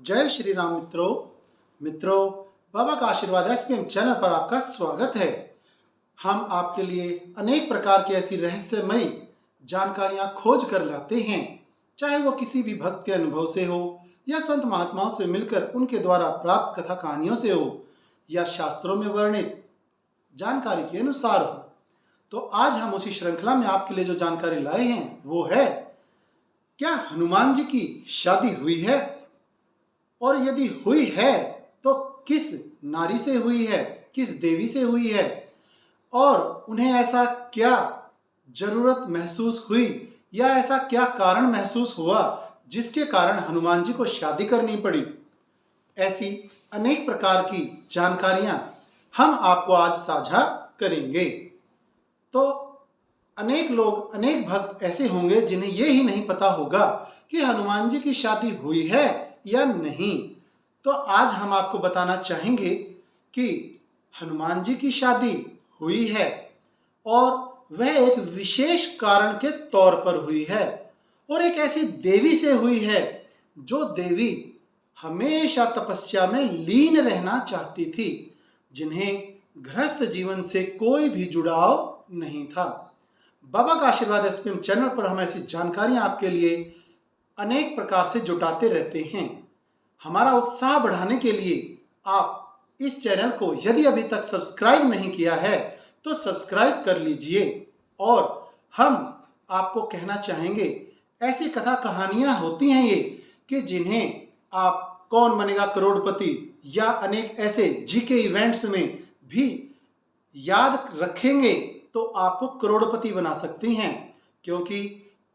जय श्री राम मित्रों बाबा का आशीर्वाद एसपीएम चैनल पर आपका स्वागत है। हम आपके लिए अनेक प्रकार की ऐसी रहस्यमयी जानकारियां खोज कर लाते हैं, चाहे वो किसी भी भक्त के अनुभव से हो या संत महात्माओं से मिलकर उनके द्वारा प्राप्त कथा कहानियों से हो या शास्त्रों में वर्णित जानकारी के अनुसार हो। तो आज हम उसी श्रृंखला में आपके लिए जो जानकारी लाए हैं वो है, क्या हनुमान जी की शादी हुई है, और यदि हुई है तो किस नारी से हुई है, किस देवी से हुई है, और उन्हें ऐसा क्या जरूरत महसूस हुई या ऐसा क्या कारण महसूस हुआ जिसके कारण हनुमान जी को शादी करनी पड़ी। ऐसी अनेक प्रकार की जानकारियां हम आपको आज साझा करेंगे। तो अनेक लोग, अनेक भक्त ऐसे होंगे जिन्हें ये ही नहीं पता होगा कि हनुमान जी की शादी हुई है या नहीं। तो आज हम आपको बताना चाहेंगे कि हनुमान जी की शादी हुई है और वह एक विशेष कारण के तौर पर हुई है, और एक ऐसी देवी से हुई है जो देवी हमेशा तपस्या में लीन रहना चाहती थी, जिन्हें गृहस्थ जीवन से कोई भी जुड़ाव नहीं था। बाबा का आशीर्वाद एसपीएम चैनल पर हम ऐसी जानकारियां आपके लिए अनेक प्रकार से जुटाते रहते हैं। हमारा उत्साह बढ़ाने के लिए आप इस चैनल को यदि अभी तक सब्सक्राइब नहीं किया है तो सब्सक्राइब कर लीजिए। और हम आपको कहना चाहेंगे, ऐसी कथा कहानियां होती हैं ये कि जिन्हें आप कौन बनेगा करोड़पति या अनेक ऐसे जीके इवेंट्स में भी याद रखेंगे तो आपको करोड़पति बना सकती हैं, क्योंकि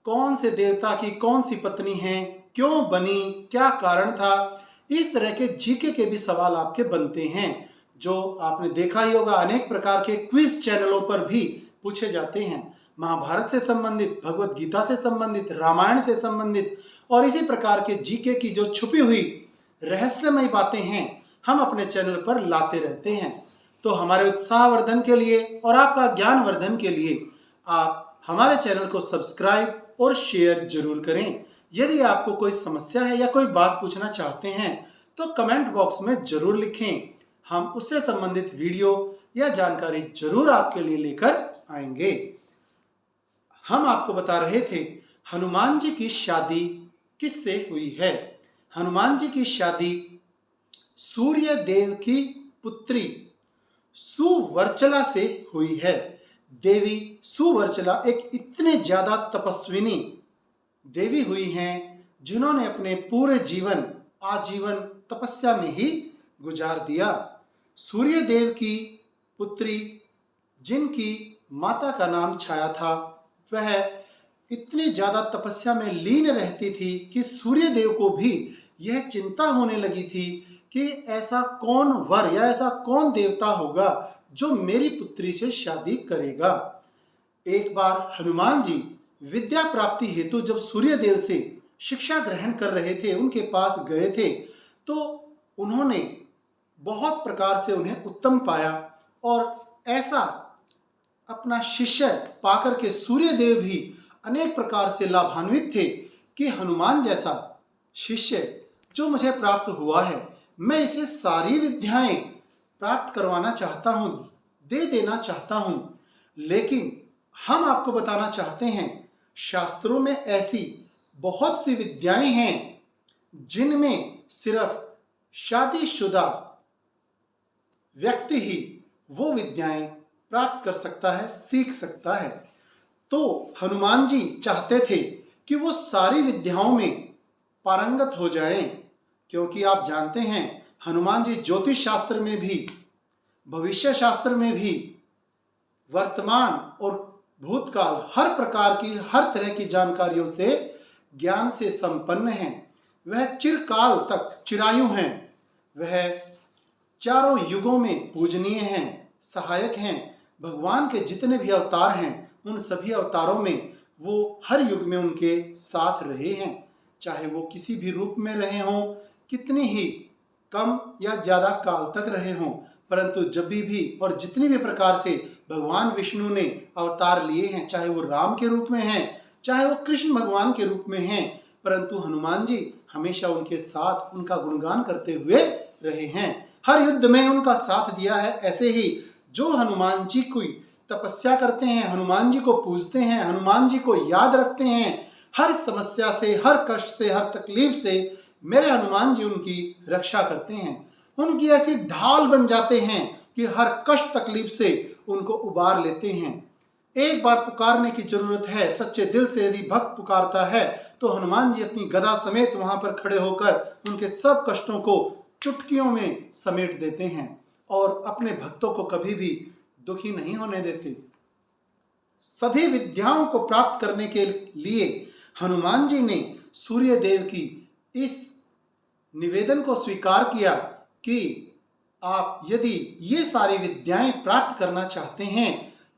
कौन से देवता की कौन सी पत्नी है, क्यों बनी, क्या कारण था, इस तरह के जीके के भी सवाल आपके बनते हैं, जो आपने देखा ही होगा अनेक प्रकार के क्विज चैनलों पर भी पूछे जाते हैं। महाभारत से संबंधित, भगवत गीता से संबंधित, रामायण से संबंधित और इसी प्रकार के जीके की जो छुपी हुई रहस्यमयी बातें हैं हम अपने चैनल पर लाते रहते हैं। तो हमारे उत्साहवर्धन के लिए और आपका ज्ञानवर्धन के लिए आप हमारे चैनल को सब्सक्राइब और शेयर जरूर करें। यदि आपको कोई समस्या है या कोई बात पूछना चाहते हैं तो कमेंट बॉक्स में जरूर लिखें, हम उससे संबंधित वीडियो या जानकारी जरूर आपके लिए लेकर आएंगे। हम आपको बता रहे थे हनुमान जी की शादी किससे हुई है। हनुमान जी की शादी सूर्य देव की पुत्री सुवर्चला से हुई है। देवी सुवर्चला एक इतने ज्यादा तपस्विनी देवी हुई हैं जिन्होंने अपने पूरे जीवन आजीवन तपस्या में ही गुजार दिया। सूर्य देव की पुत्री जिनकी माता का नाम छाया था, वह इतनी ज्यादा तपस्या में लीन रहती थी कि सूर्य देव को भी यह चिंता होने लगी थी कि ऐसा कौन वर या ऐसा कौन देवता होगा जो मेरी पुत्री से शादी करेगा। एक बार हनुमान जी विद्या प्राप्ति हेतु जब सूर्य देव से शिक्षा ग्रहण कर रहे थे, उनके पास गए थे, तो उन्होंने बहुत प्रकार से उन्हें उत्तम पाया, और ऐसा अपना शिष्य पाकर के सूर्य देव भी अनेक प्रकार से लाभान्वित थे कि हनुमान जैसा शिष्य जो मुझे प्राप्त हुआ है, मैं इसे सारी विद्याएं प्राप्त करवाना चाहता हूं, दे देना चाहता हूं। लेकिन हम आपको बताना चाहते हैं, शास्त्रों में ऐसी बहुत सी विद्याएं हैं जिनमें सिर्फ शादीशुदा व्यक्ति ही वो विद्याएं प्राप्त कर सकता है, सीख सकता है। तो हनुमान जी चाहते थे कि वो सारी विद्याओं में पारंगत हो जाएं, क्योंकि आप जानते हैं हनुमान जी ज्योतिष शास्त्र में भी, भविष्य शास्त्र में भी, वर्तमान और भूतकाल हर प्रकार की, हर तरह की जानकारियों से, ज्ञान से संपन्न हैं। वह चिरकाल तक चिरायु हैं, वह चारों युगों में पूजनीय हैं, सहायक हैं। भगवान के जितने भी अवतार हैं उन सभी अवतारों में वो हर युग में उनके साथ रहे हैं, चाहे वो किसी भी रूप में रहे हों, कितनी ही कम या ज्यादा काल तक रहे हों, परंतु जब भी और जितनी भी प्रकार से भगवान विष्णु ने अवतार लिए हैं, चाहे वो राम के रूप में हैं, चाहे वो कृष्ण भगवान के रूप में हैं, परंतु हनुमान जी हमेशा उनके साथ उनका गुणगान करते हुए रहे हैं। हर युद्ध में उनका साथ दिया है। ऐसे ही जो हनुमान जी की तपस्या करते हैं, हनुमान जी को पूजते हैं, हनुमान जी को याद रखते हैं, हर समस्या से, हर कष्ट से, हर तकलीफ से मेरे हनुमान जी उनकी रक्षा करते हैं। उनकी ऐसी ढाल बन जाते हैं कि हर कष्ट तकलीफ से उनको उबार लेते हैं। एक बार पुकारने की जरूरत है। सच्चे दिल से यदि भक्त पुकारता है तो हनुमान जी अपनी गदा समेत वहां पर खड़े होकर उनके सब कष्टों को चुटकियों में समेट देते हैं और अपने भक्तों को कभी भी दुखी नहीं होने देते। सभी विद्याओं को प्राप्त करने के लिए हनुमान जी ने सूर्य देव की इस निवेदन को स्वीकार किया कि आप यदि ये सारी विद्याएं प्राप्त करना चाहते हैं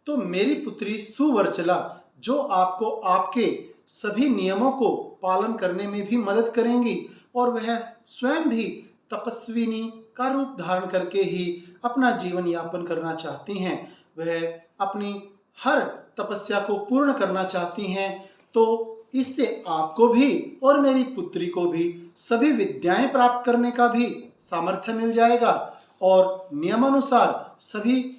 तो मेरी पुत्री सुवर्चला, जो आपको आपके सभी नियमों को पालन करने में भी मदद करेंगी और वह स्वयं भी तपस्विनी का रूप धारण करके ही अपना जीवन यापन करना चाहती हैं, वह अपनी हर तपस्या को पूर्ण करना चाहती हैं, तो इससे आपको भी और मेरी पुत्री को भी सभी विद्याएं प्राप्त करने का भी सामर्थ्य मिल जाएगा और नियमानुसार सभी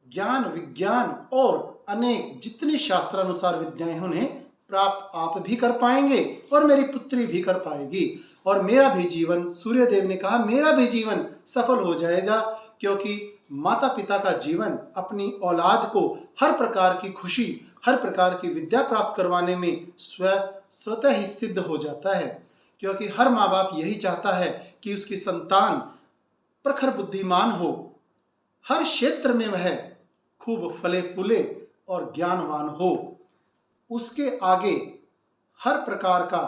ज्ञान, विज्ञान और अनेक जितनी शास्त्रानुसार विद्याएं उन्हें प्राप्त आप भी कर पाएंगे और मेरी पुत्री भी कर पाएगी और मेरा भी जीवन, सूर्यदेव ने कहा, मेरा भी जीवन सफल हो जाएगा, क्योंकि माता पिता का जीवन अपनी औलाद को हर प्रकार की खुशी, हर प्रकार की विद्या प्राप्त करवाने में स्वतः ही सिद्ध हो जाता है। क्योंकि हर माँ बाप यही चाहता है कि उसकी संतान प्रखर बुद्धिमान हो, हर क्षेत्र में वह खूब फले फूले और ज्ञानवान हो, उसके आगे हर प्रकार का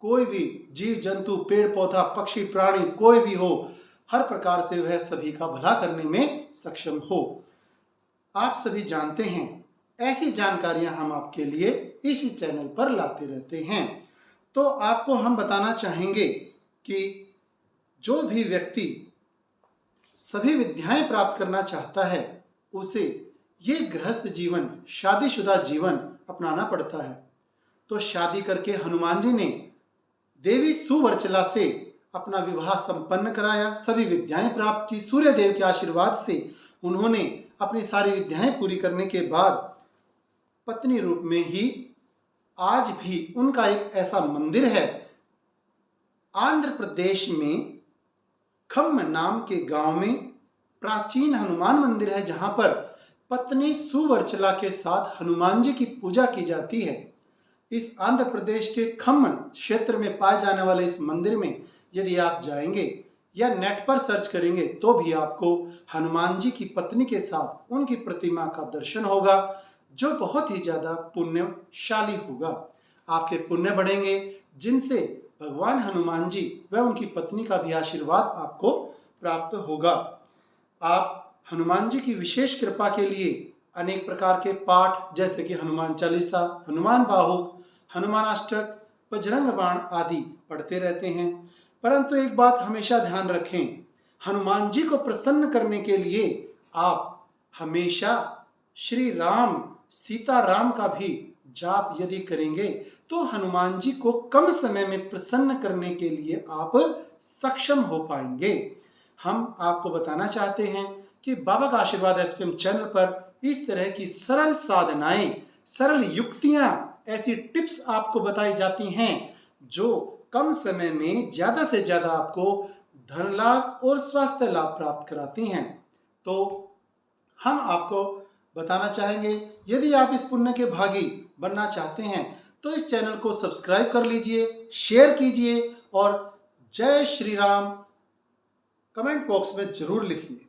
कोई भी जीव जंतु, पेड़ पौधा, पक्षी, प्राणी कोई भी हो, हर प्रकार से वह सभी का भला करने में सक्षम हो। आप सभी जानते हैं, ऐसी जानकारियां हम आपके लिए इसी चैनल पर लाते रहते हैं। तो आपको हम बताना चाहेंगे कि जो भी व्यक्ति सभी विद्याएं प्राप्त करना चाहता है उसे ये गृहस्थ जीवन, शादीशुदा जीवन अपनाना पड़ता है। तो शादी करके हनुमान जी ने देवी सुवर्चला से अपना विवाह संपन्न कराया, सभी विद्याएं प्राप्त की। सूर्य देव के आशीर्वाद से उन्होंने अपनी सारी विद्याएं पूरी करने के बाद पत्नी रूप में ही आज भी उनका एक ऐसा मंदिर है आंध्र प्रदेश में खम्म नाम के गांव में प्राचीन हनुमान मंदिर है, जहां पर पत्नी सुवर्चला के साथ हनुमान जी की पूजा की जाती है। इस आंध्र प्रदेश के खम्म क्षेत्र में पाए जाने वाले इस मंदिर में यदि आप जाएंगे या नेट पर सर्च करेंगे तो भी आपको हनुमान जी की पत्नी के साथ उनकी प्रतिमा का दर्शन होगा, जो बहुत ही ज्यादा पुण्यशाली होगा। आपके पुण्य बढ़ेंगे, जिनसे भगवान हनुमान जी व उनकी पत्नी का भी आशीर्वाद आपको प्राप्त होगा। आप हनुमान जी की विशेष कृपा के लिए अनेक प्रकार के पाठ जैसे कि हनुमान चालीसा, हनुमान बाहुक, हनुमान अष्टक, बजरंग बाण आदि पढ़ते रहते हैं। परंतु एक बात हमेशा ध्यान रखें, हनुमान जी को प्रसन्न करने के लिए आप हमेशा श्री राम, सीता राम का भी जाप यदि करेंगे तो हनुमान जी को कम समय में प्रसन्न करने के लिए आप सक्षम हो पाएंगे। हम आपको बताना चाहते हैं कि बाबा का आशीर्वाद एसपीएम चैनल पर इस तरह की सरल साधनाएं, सरल युक्तियां, ऐसी टिप्स आपको बताई जाती हैं जो कम समय में ज्यादा से ज्यादा आपको धन लाभ और स्वास्थ्य लाभ प्राप्त कराती हैं। तो हम आपको बताना चाहेंगे, यदि आप इस पुण्य के भागी बनना चाहते हैं तो इस चैनल को सब्सक्राइब कर लीजिए, शेयर कीजिए और जय श्री राम कमेंट बॉक्स में जरूर लिखिए।